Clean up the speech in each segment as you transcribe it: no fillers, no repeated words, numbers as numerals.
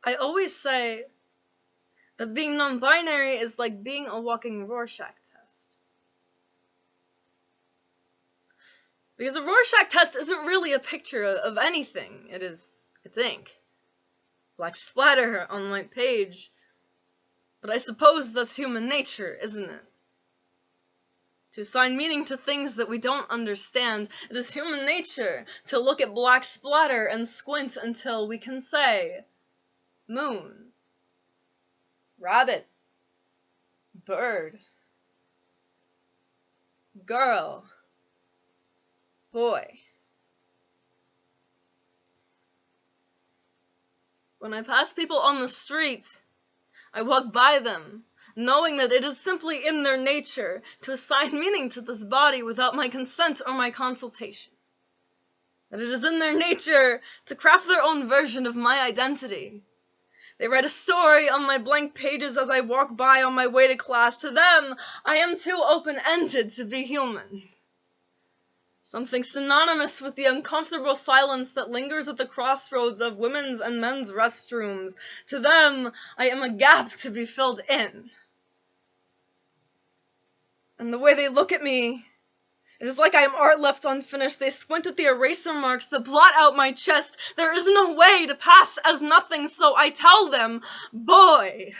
I always say that being non-binary is like being a walking Rorschach test. Because a Rorschach test isn't really a picture of anything. It's ink. Black splatter on white page. But I suppose that's human nature, isn't it? To assign meaning to things that we don't understand. It is human nature to look at black splatter and squint until we can say, moon, rabbit, bird, girl, boy. When I pass people on the street, I walk by them, knowing that it is simply in their nature to assign meaning to this body without my consent or my consultation. That it is in their nature to craft their own version of my identity. They write a story on my blank pages as I walk by on my way to class. To them, I am too open-ended to be human. Something synonymous with the uncomfortable silence that lingers at the crossroads of women's and men's restrooms. To them, I am a gap to be filled in. And the way they look at me, it is like I am art left unfinished. They squint at the eraser marks that blot out my chest. There is no way to pass as nothing, so I tell them, boy.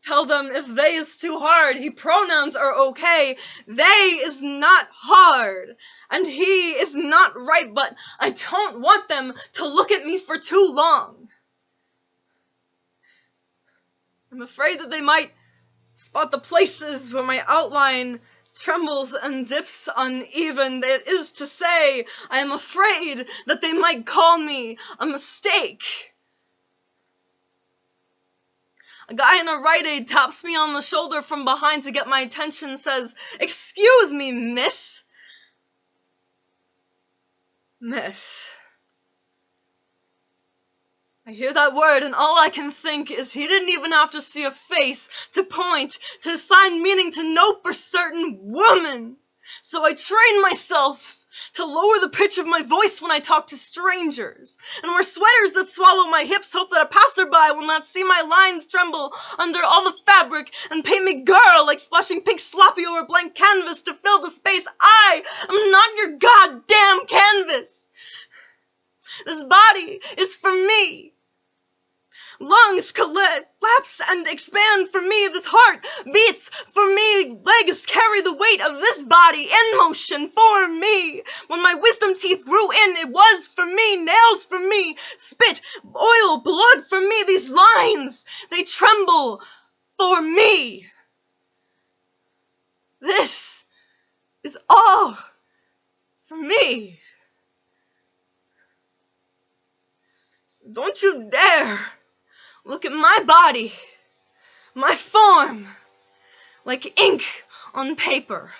Tell them if they is too hard, he pronouns are okay. They is not hard, and he is not right, but I don't want them to look at me for too long. I'm afraid that they might spot the places where my outline trembles and dips uneven. That is to say, I am afraid that they might call me a mistake. A guy in a Rite Aid taps me on the shoulder from behind to get my attention, says, "Excuse me, miss." Miss. I hear that word and all I can think is he didn't even have to see a face to point, to assign meaning to know for certain woman. So I train myself to lower the pitch of my voice when I talk to strangers, and wear sweaters that swallow my hips, hope that a passerby will not see my lines tremble under all the fabric, and paint me girl like splashing pink sloppy over blank canvas to fill the space. I am not your goddamn canvas. This body is for me. Lungs collapse and expand for me. This heart beats for me. Legs carry the weight of this body in motion for me. When my wisdom teeth grew in, it was for me. Nails for me. Spit, oil, blood for me. These lines, they tremble for me. This is all for me. So don't you dare look at my body, my form, like ink on paper.